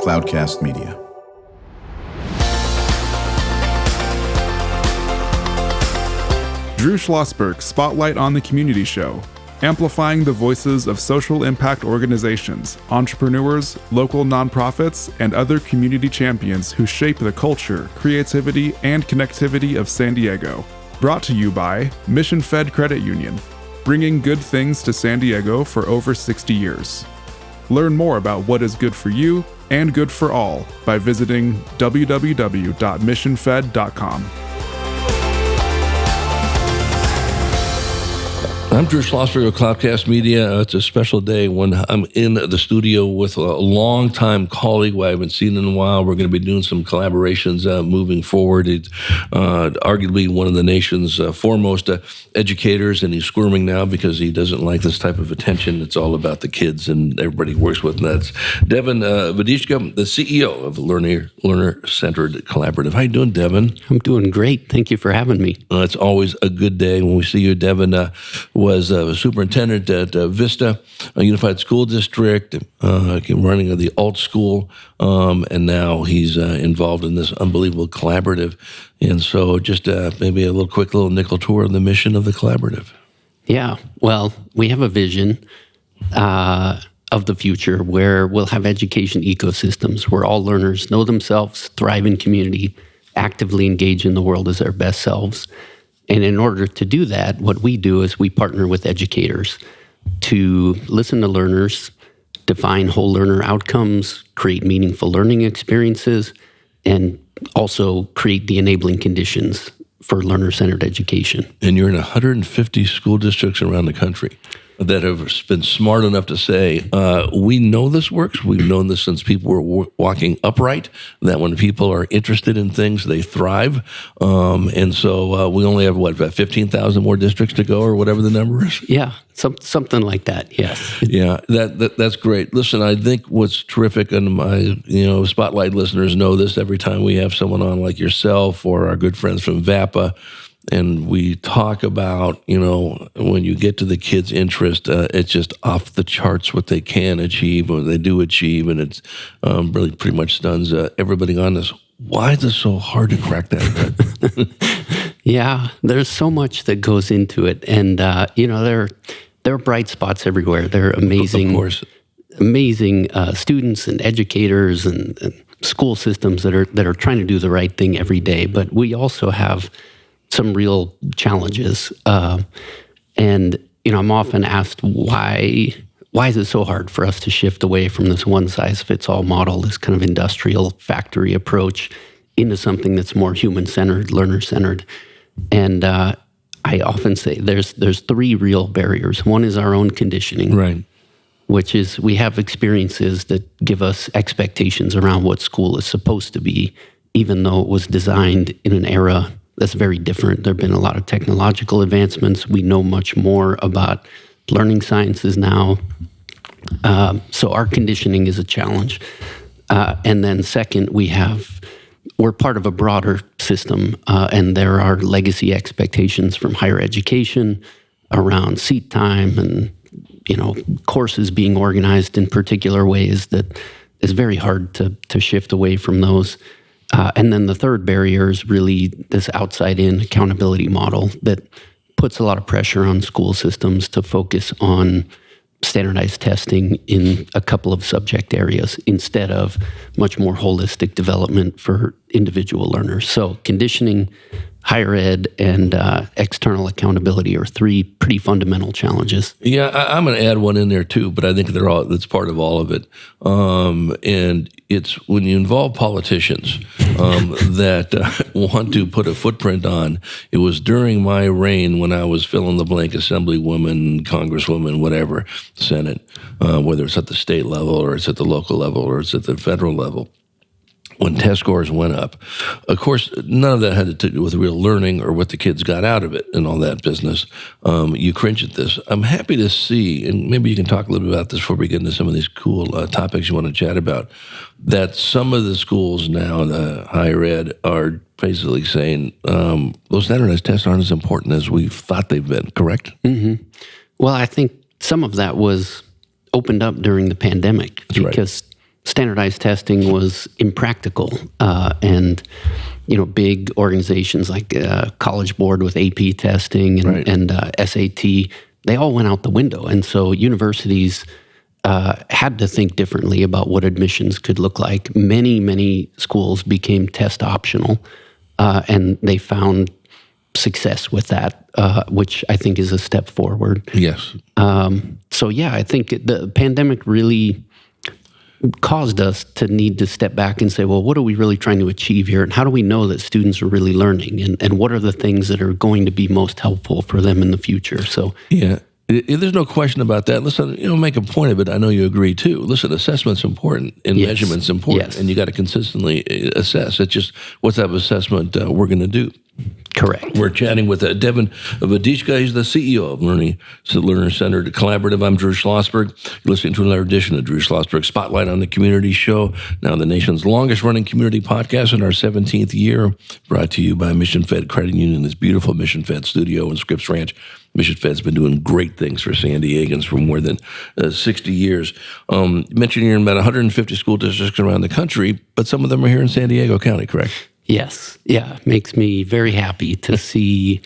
Cloudcast Media. Drew Schlosberg Spotlight on the Community Show, amplifying the voices of social impact organizations, entrepreneurs, local nonprofits, and other community champions who shape the culture, creativity, and connectivity of San Diego. Brought to you by Mission Fed Credit Union, bringing good things to San Diego for over 60 years. Learn more about what is good for you and good for all by visiting www.missionfed.com. I'm Drew Schlosberg of Cloudcast Media. It's a special day when I'm in the studio with a longtime colleague who I haven't seen in a while. We're going to be doing some collaborations moving forward. It's arguably one of the nation's foremost educators, and he's squirming now because he doesn't like this type of attention. It's all about the kids and everybody he works with. And that's Devin Vodicka, the CEO of Learner-Centered Collaborative. How you doing, Devin? I'm doing great. Thank you for having me. It's always a good day when we see you. Devin was a superintendent at Vista, a unified school district, running the alt school, and now he's involved in this unbelievable collaborative. And so just maybe a quick nickel tour of the mission of the collaborative. Yeah, well, we have a vision of the future where we'll have education ecosystems where all learners know themselves, thrive in community, actively engage in the world as their best selves. And in order to do that, what we do is we partner with educators to listen to learners, define whole learner outcomes, create meaningful learning experiences, and also create the enabling conditions for learner-centered education. And you're in 150 school districts around the country that have been smart enough to say, we know this works. We've known this since people were walking upright, that when people are interested in things, they thrive. And so we only have, about 15,000 more districts to go or whatever the number is? Yeah, something like that, yes. Yeah, that's great. Listen, I think what's terrific, and my Spotlight listeners know this every time we have someone on like yourself or our good friends from VAPA, and we talk about, when you get to the kids' interest, it's just off the charts what they can achieve or they do achieve, and it's really pretty much stuns everybody on this. Why is it so hard to crack that? Yeah, there's so much that goes into it, and there are bright spots everywhere. There are amazing students and educators and school systems that are trying to do the right thing every day. But we also have some real challenges. And I'm often asked, why is it so hard for us to shift away from this one-size-fits-all model, this kind of industrial factory approach, into something that's more human-centered, learner-centered? And I often say there's three real barriers. One is our own conditioning, right? Which is we have experiences that give us expectations around what school is supposed to be, even though it was designed in an era that's very different. There have been a lot of technological advancements. We know much more about learning sciences now. So our conditioning is a challenge. And then second, we're part of a broader system, and there are legacy expectations from higher education around seat time and, courses being organized in particular ways that is very hard to shift away from those. And then the third barrier is really this outside-in accountability model that puts a lot of pressure on school systems to focus on standardized testing in a couple of subject areas instead of much more holistic development for individual learners. So conditioning, higher ed, and external accountability are three pretty fundamental challenges. Yeah, I'm going to add one in there too, but I think that's part of all of it. And it's when you involve politicians that want to put a footprint on. It was during my reign when I was fill-in-the-blank assemblywoman, congresswoman, whatever, Senate, whether it's at the state level or it's at the local level or it's at the federal level. When test scores went up, of course, none of that had to do with real learning or what the kids got out of it and all that business. You cringe at this. I'm happy to see, and maybe you can talk a little bit about this before we get into some of these cool topics you want to chat about, that some of the schools now, the higher ed, are basically saying those standardized tests aren't as important as we thought they've been, correct? Mm-hmm. Well, I think some of that was opened up during the pandemic. That's because right. standardized testing was impractical, and big organizations like College Board with AP testing and SAT, they all went out the window. And so universities had to think differently about what admissions could look like. Many schools became test optional, and they found success with that, which I think is a step forward. Yes. I think the pandemic really caused us to need to step back and say, well, what are we really trying to achieve here? And how do we know that students are really learning? And what are the things that are going to be most helpful for them in the future? So, yeah. There's no question about that. Listen, make a point of it. I know you agree too. Listen, assessment's important and measurement's important, and you got to consistently assess. It's just what's that assessment we're going to do. Correct. We're chatting with Devin Vodicka. He's the CEO of Learner-Centered Collaborative. I'm Drew Schlosberg. You're listening to another edition of Drew Schlosberg Spotlight on the Community Show, now the nation's longest-running community podcast in our 17th year, brought to you by Mission Fed Credit Union, this beautiful Mission Fed studio in Scripps Ranch. Mission Fed's been doing great things for San Diegans for more than 60 years. You mentioned you're in about 150 school districts around the country, but some of them are here in San Diego County, correct? Yes. Yeah. It makes me very happy to see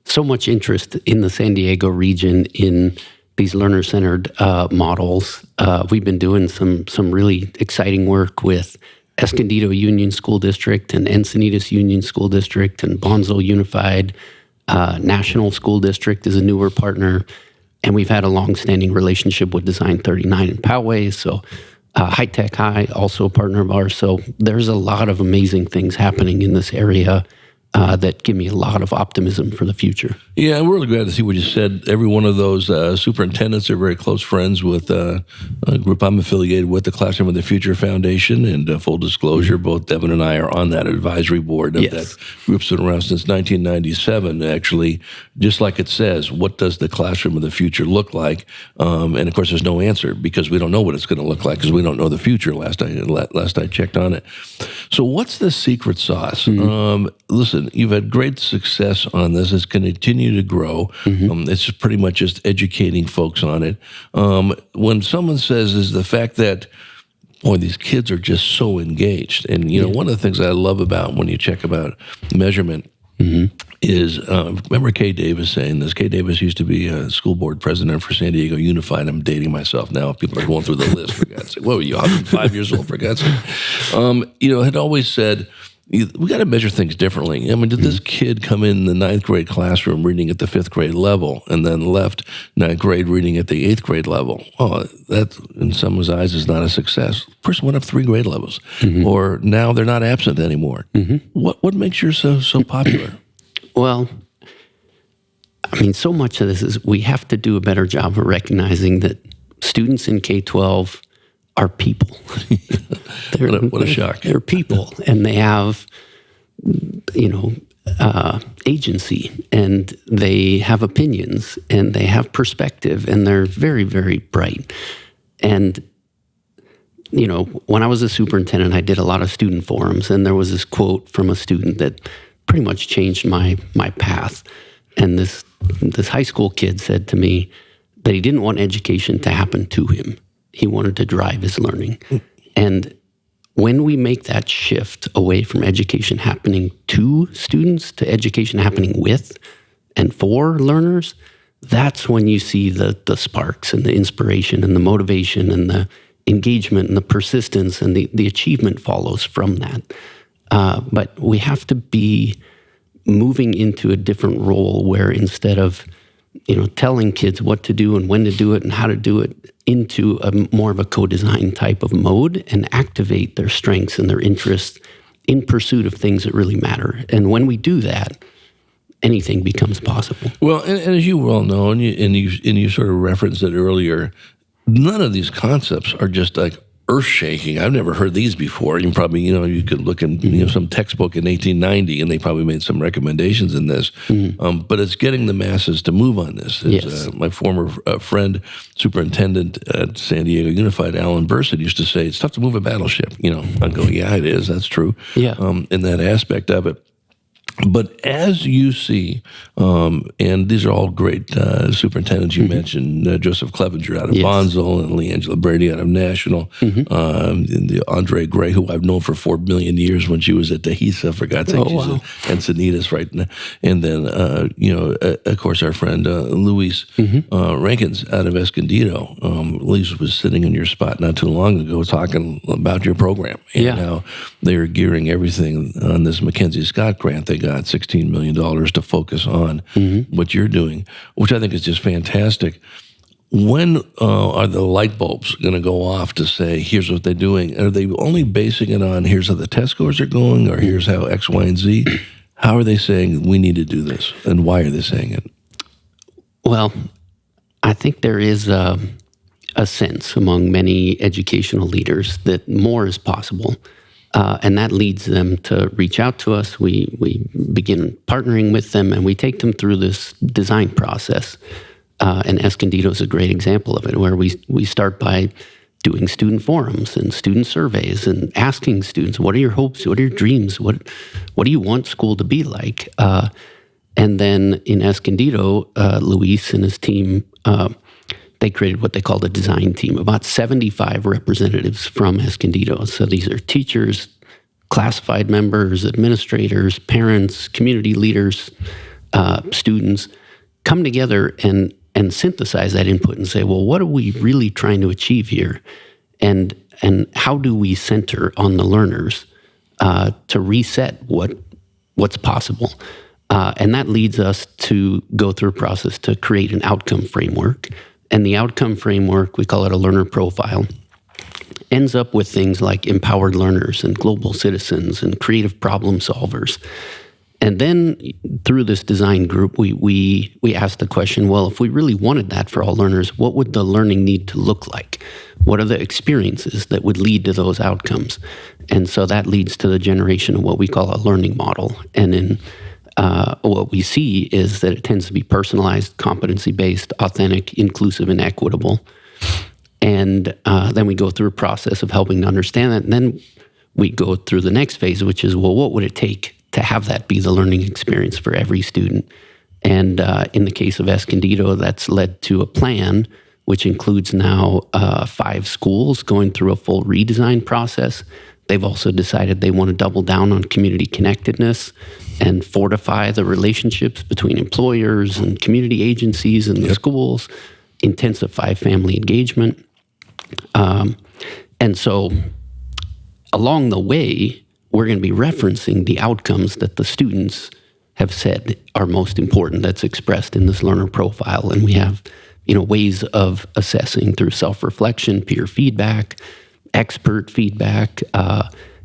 so much interest in the San Diego region in these learner-centered models. We've been doing some really exciting work with Escondido Union School District and Encinitas Union School District and Bonsall Unified National School District is a newer partner. And we've had a long-standing relationship with Design 39 in Poway. So High Tech High, also a partner of ours. So there's a lot of amazing things happening in this area that give me a lot of optimism for the future. Yeah, I'm really glad to see what you said. Every one of those superintendents are very close friends with a group I'm affiliated with, the Classroom of the Future Foundation. And full disclosure, both Devin and I are on that advisory board of that group's been around since 1997. Actually, just like it says, what does the Classroom of the Future look like? And of course, there's no answer because we don't know what it's going to look like because we don't know the future. Last I checked on it. So, what's the secret sauce? Listen, you've had great success on this. It's going to continue to grow. It's pretty much just educating folks on it. When someone says is the fact that, boy, these kids are just so engaged. And, one of the things I love about when you check about measurement is, remember Kay Davis saying this? Kay Davis used to be a school board president for San Diego Unified. I'm dating myself now. People are going through the list, for God's sake. What were you, 105 years old, for God's sake? Had always said, we got to measure things differently. I mean, did this kid come in the 9th grade classroom reading at the 5th grade level and then left 9th grade reading at the 8th grade level? Oh, that, in someone's eyes, is not a success. The person went up 3 grade levels. Or now they're not absent anymore. What makes yours so popular? Well, I mean, so much of this is we have to do a better job of recognizing that students in K-12 are people. What a shock. They're people, and they have, agency, and they have opinions, and they have perspective, and they're very, very bright. And, when I was a superintendent, I did a lot of student forums, and there was this quote from a student that pretty much changed my path. And this high school kid said to me that he didn't want education to happen to him. He wanted to drive his learning. And when we make that shift away from education happening to students to education happening with and for learners, that's when you see the sparks and the inspiration and the motivation and the engagement and the persistence and the achievement follows from that. But we have to be moving into a different role where instead of telling kids what to do and when to do it and how to do it, into a more of a co-design type of mode and activate their strengths and their interests in pursuit of things that really matter. And when we do that, anything becomes possible. Well, and as you well know, and you sort of referenced it earlier, none of these concepts are just like earth-shaking. I've never heard these before. You probably, you could look in some textbook in 1890, and they probably made some recommendations in this. But it's getting the masses to move on this. My former friend, superintendent at San Diego Unified, Alan Burson, used to say, it's tough to move a battleship. I go, yeah, it is. That's true. Yeah. In that aspect of it. But as you see, and these are all great superintendents you mentioned, Joseph Clevenger out of Bonsall and Leangela Brady out of National, and the Andre Gray, who I've known for 4 million years when she was at Dehesa, for God's sake, she's at Encinitas right now. And then, of course, our friend Luis Rankins out of Escondido. Luis was sitting in your spot not too long ago talking about your program and how they are gearing everything on this Mackenzie Scott grant. They got $16 million to focus on what you're doing, which I think is just fantastic. When are the light bulbs going to go off to say, here's what they're doing? Are they only basing it on here's how the test scores are going, or here's how X, Y, and Z? How are they saying we need to do this, and why are they saying it? Well, I think there is a sense among many educational leaders that more is possible. And that leads them to reach out to us. We begin partnering with them, and we take them through this design process. And Escondido is a great example of it, where we start by doing student forums and student surveys and asking students, what are your hopes? What are your dreams? What do you want school to be like? And then in Escondido, Luis and his team, they created what they called a design team, about 75 representatives from Escondido. So these are teachers, classified members, administrators, parents, community leaders, students, come together and synthesize that input and say, well, what are we really trying to achieve here? And how do we center on the learners to reset what's possible? And that leads us to go through a process to create an outcome framework. And the outcome framework, we call it a learner profile, ends up with things like empowered learners and global citizens and creative problem solvers. And then through this design group, we asked the question, well, if we really wanted that for all learners, what would the learning need to look like? What are the experiences that would lead to those outcomes? And so that leads to the generation of what we call a learning model. And in what we see is that it tends to be personalized, competency-based, authentic, inclusive, and equitable. And then we go through a process of helping to understand that. And then we go through the next phase, which is, well, what would it take to have that be the learning experience for every student? And in the case of Escondido, that's led to a plan, which includes now 5 schools going through a full redesign process. They've also decided they want to double down on community connectedness and fortify the relationships between employers and community agencies and the schools, intensify family engagement. And so along the way, we're going to be referencing the outcomes that the students have said are most important that's expressed in this learner profile. And we have, ways of assessing through self-reflection, peer feedback, expert feedback,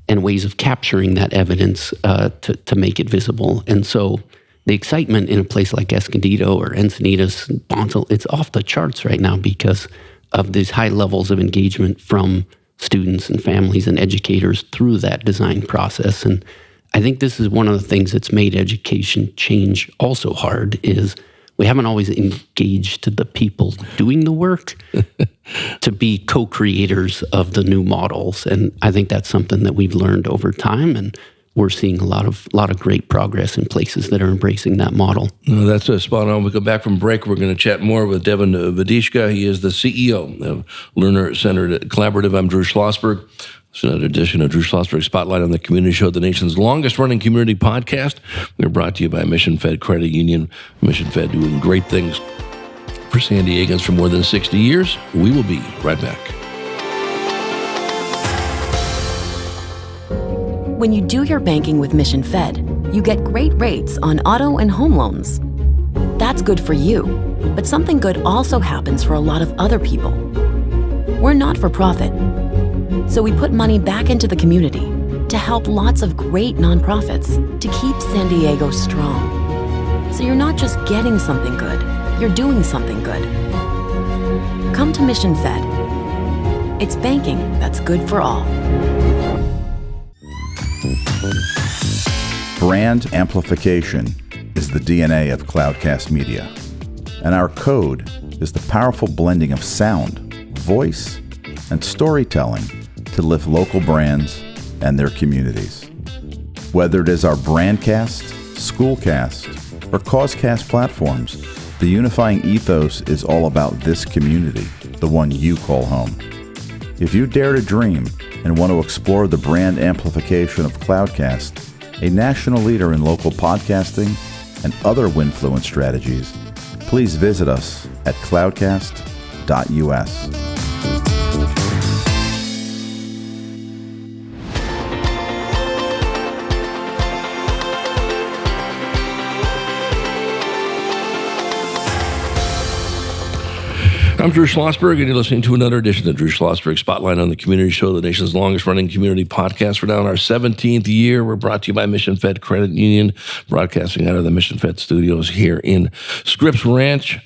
and ways of capturing that evidence to make it visible. And so the excitement in a place like Escondido or Encinitas, Bonsall, it's off the charts right now because of these high levels of engagement from students and families and educators through that design process. And I think this is one of the things that's made education change also hard is we haven't always engaged the people doing the work to be co-creators of the new models. And I think that's something that we've learned over time, and we're seeing a lot of great progress in places that are embracing that model. No, that's spot on. We come back from break. We're going to chat more with Devin Vodicka. He is the CEO of Learner-Centered Collaborative. I'm Drew Schlosberg. It's another edition of Drew Schlosberg Spotlight on the Community Show, the nation's longest-running community podcast. We're brought to you by Mission Fed Credit Union. Mission Fed doing great things for San Diegans for more than 60 years. We will be right back. When you do your banking with Mission Fed, you get great rates on auto and home loans. That's good for you, but something good also happens for a lot of other people. We're not for profit, so we put money back into the community to help lots of great nonprofits to keep San Diego strong. So you're not just getting something good, you're doing something good. Come to Mission Fed. It's banking that's good for all. Brand amplification is the DNA of Cloudcast Media, and our code is the powerful blending of sound, voice, and storytelling to lift local brands and their communities. Whether it is our Brandcast, Schoolcast, or Causecast platforms, the unifying ethos is all about this community, the one you call home. If you dare to dream and want to explore the brand amplification of Cloudcast, a national leader in local podcasting and other Winfluence strategies, please visit us at cloudcast.us. I'm Drew Schlosberg, and you're listening to another edition of Drew Schlosberg Spotlight on the Community Show, the nation's longest-running community podcast. We're now in our 17th year. We're brought to you by Mission Fed Credit Union, broadcasting out of the Mission Fed studios here in Scripps Ranch.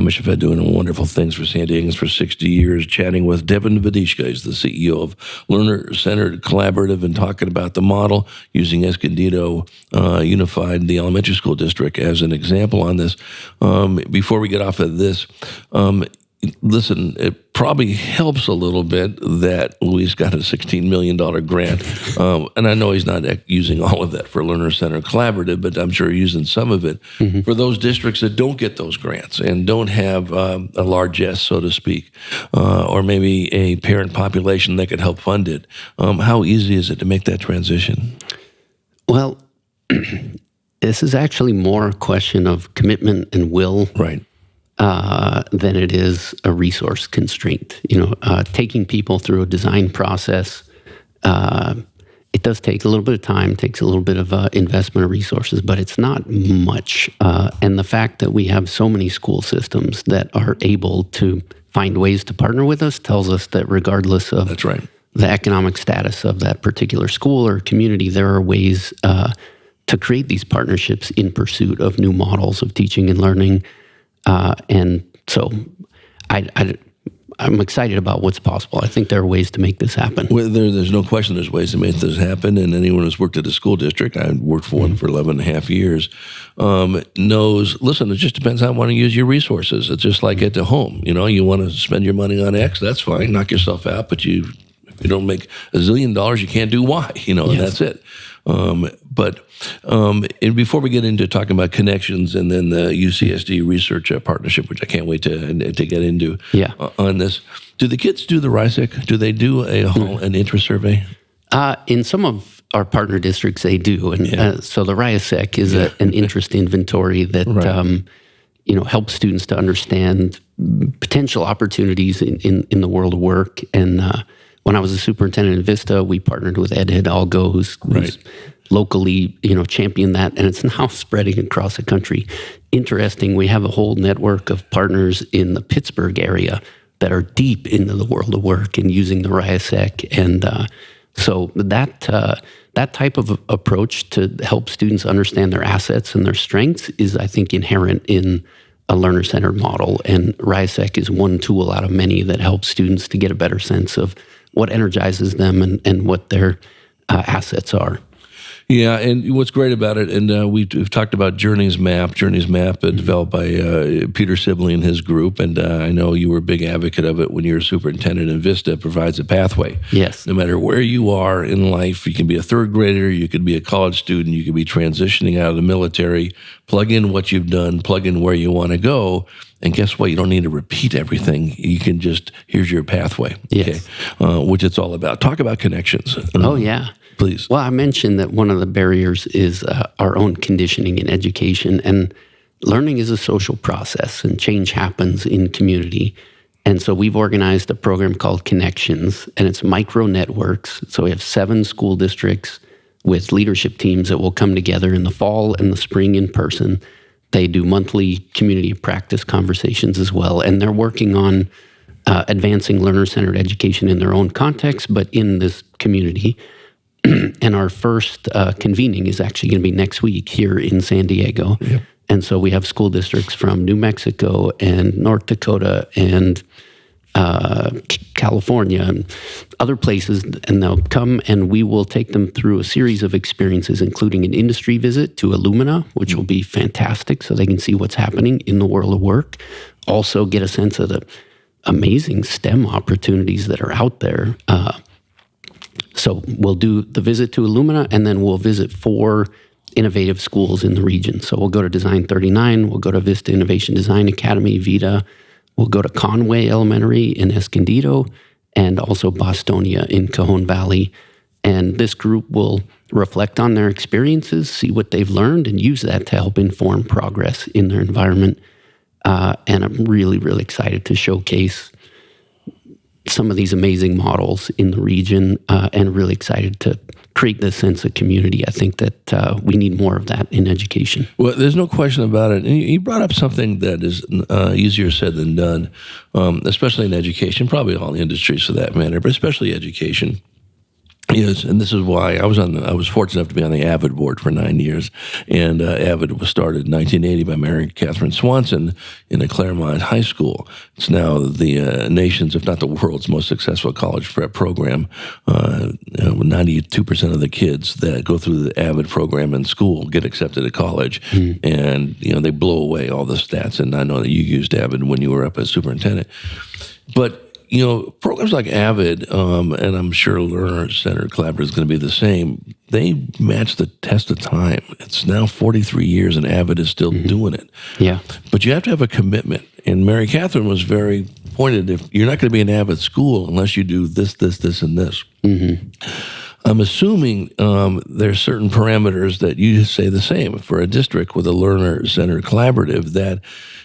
Mission Fed doing wonderful things for San Diegans for 60 years, chatting with Devin Vodicka. He's the CEO of Learner-Centered Collaborative, and talking about the model using Escondido Unified, the elementary school district, as an example on this. Before we get off of this, listen, it probably helps a little bit that Luis got a $16 million grant. And I know he's not using all of that for Learner-Centered Collaborative, but I'm sure he's using some of it for those districts that don't get those grants and don't have a largesse, so to speak, or maybe a parent population that could help fund it. How easy is it to make that transition? Well, this is actually more a question of commitment and will. Right. Than it is a resource constraint. Taking people through a design process, it does take a little bit of time, takes a little bit of investment of resources, but it's not much. And the fact that we have so many school systems that are able to find ways to partner with us tells us that regardless of That's right. the economic status of that particular school or community, there are ways to create these partnerships in pursuit of new models of teaching and learning. And so I'm excited about what's possible. I think there are ways to make this happen. Well, there's no question there's ways to make this happen. And anyone who's worked at a school district, I worked for one for 11 and a half years, knows, listen, it just depends on how you want to use your resources. It's just like at the home. You want to spend your money on X, that's fine. Knock yourself out. But if you don't make $1 zillion, you can't do Y, and that's it. And before we get into talking about connections and then the UCSD research partnership, which I can't wait to get into on this, do the kids do the RISEC? Do they do an interest survey? In some of our partner districts, they do. And so the RISEC is an interest inventory that helps students to understand potential opportunities in the world of work. And when I was a superintendent at Vista, we partnered with Ed Hidalgo, who's locally, championed that, and it's now spreading across the country. Interesting, we have a whole network of partners in the Pittsburgh area that are deep into the world of work and using the RISEC. And so that type of approach to help students understand their assets and their strengths is, I think, inherent in a learner-centered model. And RISEC is one tool out of many that helps students to get a better sense of what energizes them and what their assets are. Yeah, and what's great about it, and we've talked about Journeys Map, developed by Peter Sibley and his group, and I know you were a big advocate of it when you were superintendent, and Vista provides a pathway. Yes. No matter where you are in life, you can be a third grader, you could be a college student, you could be transitioning out of the military, plug in what you've done, plug in where you want to go, and guess what? You don't need to repeat everything. You can just, here's your pathway, yes. Which it's all about. Talk about connections. Oh, yeah. Please. Well, I mentioned that one of the barriers is our own conditioning in education, and learning is a social process, and change happens in community. And so we've organized a program called Connections, and it's micro networks. So we have 7 school districts with leadership teams that will come together in the fall and the spring in person. They do monthly community practice conversations as well, and they're working on advancing learner-centered education in their own context, but in this community. And our first convening is actually going to be next week here in San Diego. Yep. And so we have school districts from New Mexico and North Dakota and California and other places, and they'll come and we will take them through a series of experiences, including an industry visit to Illumina, which will be fantastic so they can see what's happening in the world of work. Also get a sense of the amazing STEM opportunities that are out there. So we'll do the visit to Illumina, and then we'll visit 4 innovative schools in the region. So we'll go to Design 39, we'll go to Vista Innovation Design Academy, VITA, we'll go to Conway Elementary in Escondido, and also Bostonia in Cajon Valley. And this group will reflect on their experiences, see what they've learned, and use that to help inform progress in their environment. And I'm really, really excited to showcase some of these amazing models in the region, and really excited to create this sense of community. I think that we need more of that in education. Well, there's no question about it. And you brought up something that is easier said than done, especially in education, probably all industries for that matter, but especially education. Yes, and this is why I was fortunate enough to be on the AVID board for 9 years, and AVID was started in 1980 by Mary Catherine Swanson in a Claremont high school. It's now the nation's, if not the world's, most successful college prep program. 92% of the kids that go through the AVID program in school get accepted to college, and they blow away all the stats. And I know that you used AVID when you were up as superintendent, but programs like AVID, and I'm sure Learner-Centered Collaborative is going to be the same, they match the test of time. It's now 43 years, and AVID is still doing it. Yeah. But you have to have a commitment. And Mary Catherine was very pointed, if you're not going to be an AVID school unless you do this, this, this, and this. I'm assuming there's certain parameters that you say the same for a district with a learner-centered collaborative that,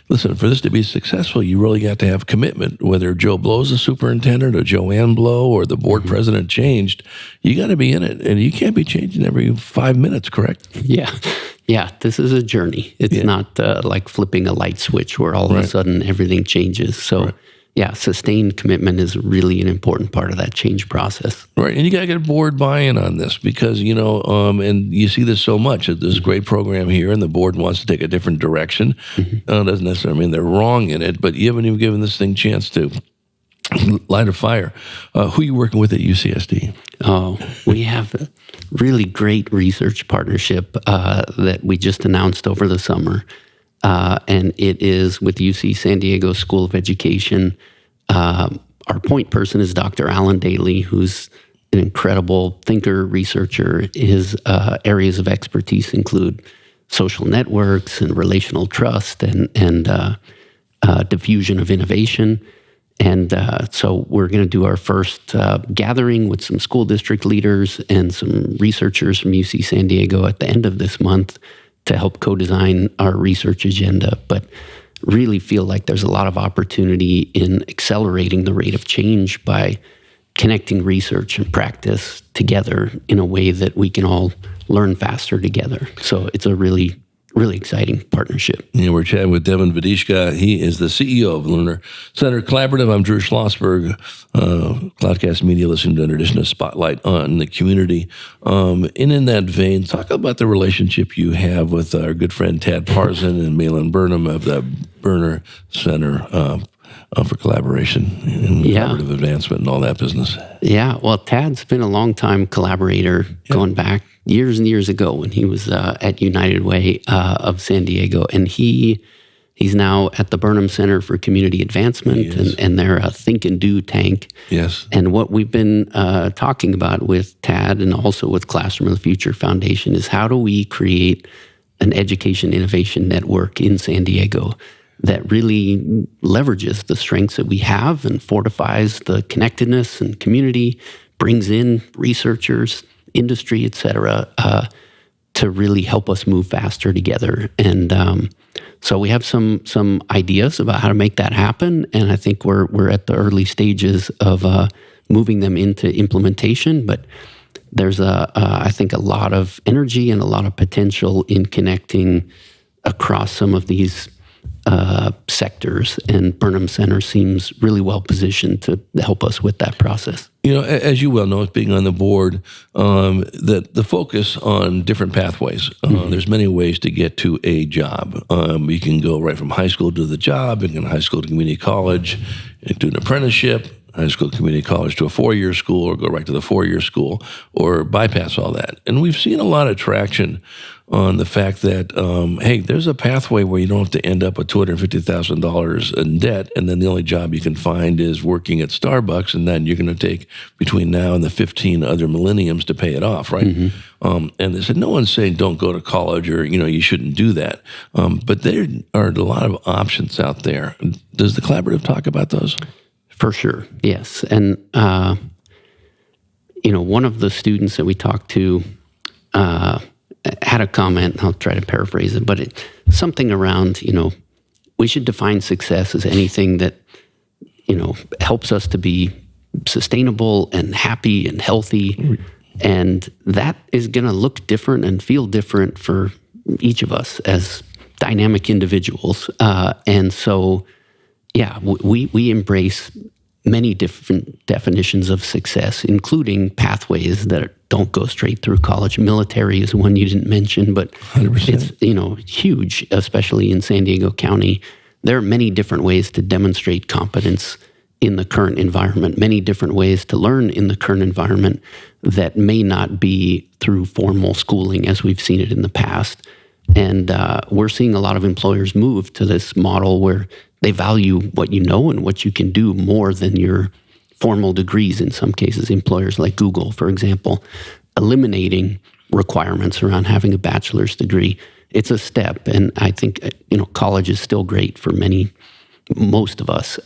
listen, for this to be successful, you really got to have commitment. Whether Joe Blow's the superintendent or Joanne Blow or the board president changed, you got to be in it. And you can't be changing every 5 minutes, correct? Yeah. Yeah, this is a journey. It's not like flipping a light switch where all of a sudden everything changes. So yeah, sustained commitment is really an important part of that change process. Right, and you got to get board buy-in on this because, and you see this so much. There's a great program here, and the board wants to take a different direction. Doesn't necessarily mean they're wrong in it, but you haven't even given this thing a chance to light a fire. Who are you working with at UCSD? Oh, we have a really great research partnership that we just announced over the summer. And it is with UC San Diego School of Education. Our point person is Dr. Alan Daly, who's an incredible thinker, researcher. His areas of expertise include social networks and relational trust and diffusion of innovation. And so we're going to do our first gathering with some school district leaders and some researchers from UC San Diego at the end of this month to help co-design our research agenda, but really feel like there's a lot of opportunity in accelerating the rate of change by connecting research and practice together in a way that we can all learn faster together. So it's a really, really exciting partnership. Yeah, we're chatting with Devin Vodicka. He is the CEO of Learner-Centered Collaborative. I'm Drew Schlosberg, Cloudcast Media, listening to an edition of Spotlight on the Community. And in that vein, talk about the relationship you have with our good friend Tad Parson and Malin Burnham of the Burner Center for Collaboration and Collaborative Advancement and all that business. Yeah, well, Tad's been a long-time collaborator going back years and years ago when he was at United Way of San Diego. And he's now at the Burnham Center for Community Advancement, and they're a think and do tank. Yes. And what we've been talking about with Tad and also with Classroom of the Future Foundation is how do we create an education innovation network in San Diego that really leverages the strengths that we have and fortifies the connectedness and community, brings in researchers, industry, et cetera, to really help us move faster together. And so we have some ideas about how to make that happen, and I think we're at the early stages of moving them into implementation. But there's I think a lot of energy and a lot of potential in connecting across some of these sectors, and Burnham Center seems really well positioned to help us with that process. As you well know, being on the board, the focus on different pathways. There's many ways to get to a job. You can go right from high school to the job, and then high school to community college, and do an apprenticeship, high school community college to a 4-year school, or go right to the 4-year school, or bypass all that. And we've seen a lot of traction on the fact that, hey, there's a pathway where you don't have to end up with $250,000 in debt, and then the only job you can find is working at Starbucks, and then you're going to take between now and the 15 other millenniums to pay it off, right? And they said, no one's saying don't go to college or, you shouldn't do that. But there are a lot of options out there. Does the collaborative talk about those? For sure, yes. And, one of the students that we talked to had a comment, I'll try to paraphrase it, but something around, we should define success as anything that, helps us to be sustainable and happy and healthy. And that is going to look different and feel different for each of us as dynamic individuals. And so, we embrace many different definitions of success, including pathways that don't go straight through college. Military is one you didn't mention, but 100%. It's huge, especially in San Diego County. There are many different ways to demonstrate competence in the current environment, many different ways to learn in the current environment that may not be through formal schooling as we've seen it in the past. And we're seeing a lot of employers move to this model where they value what you know and what you can do more than your formal degrees in some cases. Employers like Google, for example, eliminating requirements around having a bachelor's degree. It's a step, and I think college is still great for most of us.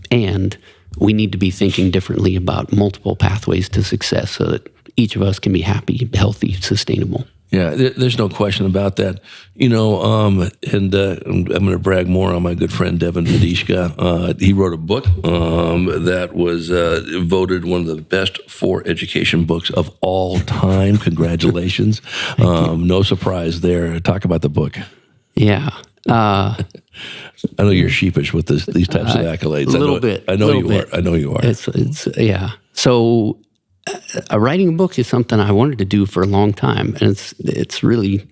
And we need to be thinking differently about multiple pathways to success so that each of us can be happy, healthy, sustainable. Yeah, there's no question about that. And I'm going to brag more on my good friend Devin Vodicka. He wrote a book that was voted one of the best 4 education books of all time. Congratulations. No surprise there. Talk about the book. Yeah. I know you're sheepish with these types of accolades. A little bit. I know you are. I know you are. It's yeah. So writing a book is something I wanted to do for a long time, and it's really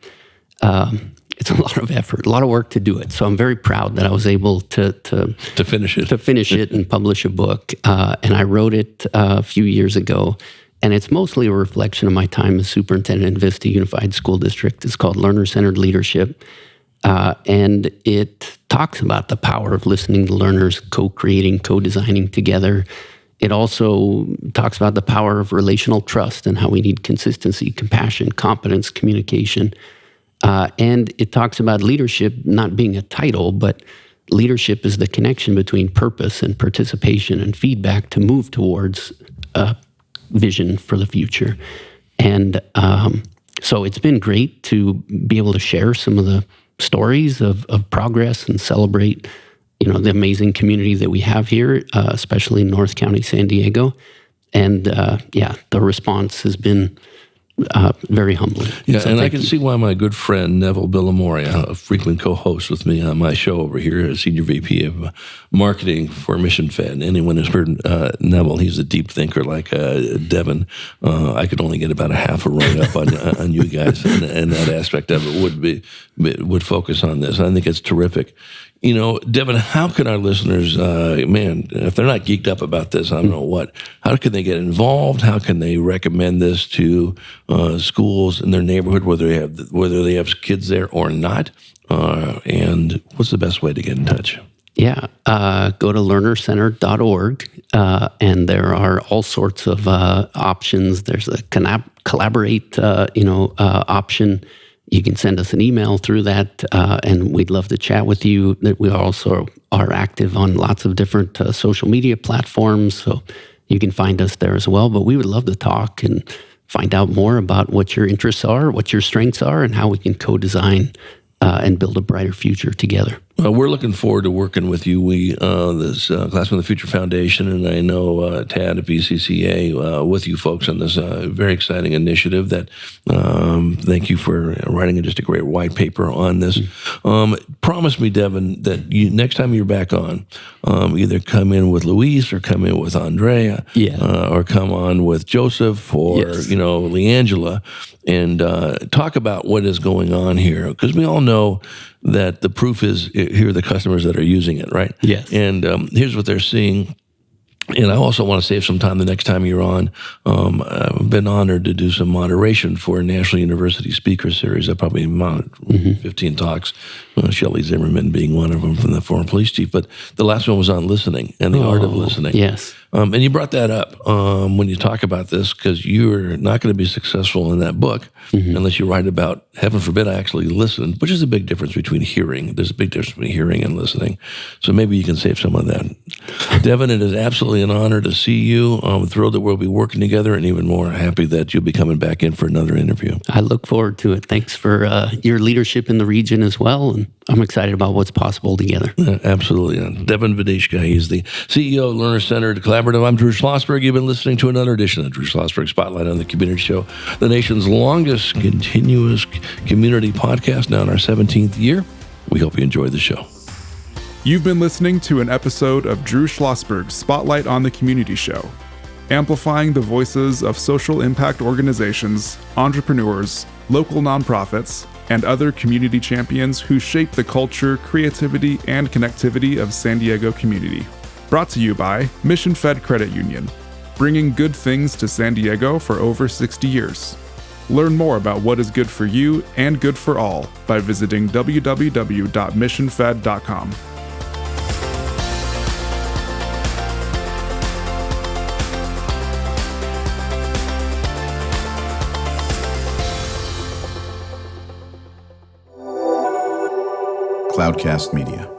it's a lot of effort, a lot of work to do it. So I'm very proud that I was able to finish it and publish a book. And I wrote it a few years ago, and it's mostly a reflection of my time as superintendent in Vista Unified School District. It's called Learner-Centered Leadership. And it talks about the power of listening to learners, co-creating, co-designing together. It also talks about the power of relational trust and how we need consistency, compassion, competence, communication. And it talks about leadership not being a title, but leadership is the connection between purpose and participation and feedback to move towards a vision for the future. And so it's been great to be able to share some of the stories of progress and celebrate, the amazing community that we have here, especially in North County, San Diego. And the response has been very humbling. Yeah, so and I can see why my good friend Neville Villamoria, a frequent co-host with me on my show over here, a senior VP of marketing for Mission Fed. Anyone who's heard Neville, he's a deep thinker like Devin. I could only get about a half a rung up on you guys, and that aspect of it would focus on this. I think it's terrific. Devin, how can our listeners, if they're not geeked up about this, I don't know what, how can they get involved? How can they recommend this to schools in their neighborhood, whether they have kids there or not? And what's the best way to get in touch? Yeah, go to learnercenter.org, and there are all sorts of options. There's a collaborate, option. You can send us an email through that, and we'd love to chat with you. We also are active on lots of different social media platforms, so you can find us there as well. But we would love to talk and find out more about what your interests are, what your strengths are, and how we can co-design and build a brighter future together. We're looking forward to working with you. This Classroom of the Future Foundation, and I know Tad at BCCA with you folks on this very exciting initiative. That thank you for writing just a great white paper on this. Promise me, Devin, that next time you're back on, either come in with Luis or come in with Andrea, or come on with Joseph or Leangela, and talk about what is going on here, because we all know that the proof is here are the customers that are using it, right? Yes. And here's what they're seeing. And I also want to save some time the next time you're on. I've been honored to do some moderation for a National University Speaker Series. I probably mounted 15 talks, Shelley Zimmerman being one of them from the former police chief. But the last one was on listening and the art of listening. Yes. And you brought that up when you talk about this, because you're not going to be successful in that book unless you write about, heaven forbid, I actually listened, which is a big difference between hearing. There's a big difference between hearing and listening. So maybe you can save some of that. Devin, it is absolutely an honor to see you. I'm thrilled that we'll be working together, and even more happy that you'll be coming back in for another interview. I look forward to it. Thanks for your leadership in the region as well, and I'm excited about what's possible together. Absolutely. Devin Vodicka, he's the CEO of Learner Centered Collaborative. I'm Drew Schlosberg. You've been listening to another edition of Drew Schlosberg Spotlight on the Community Show, the nation's longest continuous community podcast, now in our 17th year. We hope you enjoyed the show. You've been listening to an episode of Drew Schlosberg's Spotlight on the Community Show, amplifying the voices of social impact organizations, entrepreneurs, local nonprofits, and other community champions who shape the culture, creativity, and connectivity of San Diego community. Brought to you by Mission Fed Credit Union, bringing good things to San Diego for over 60 years. Learn more about what is good for you and good for all by visiting www.missionfed.com. Cloudcast Media.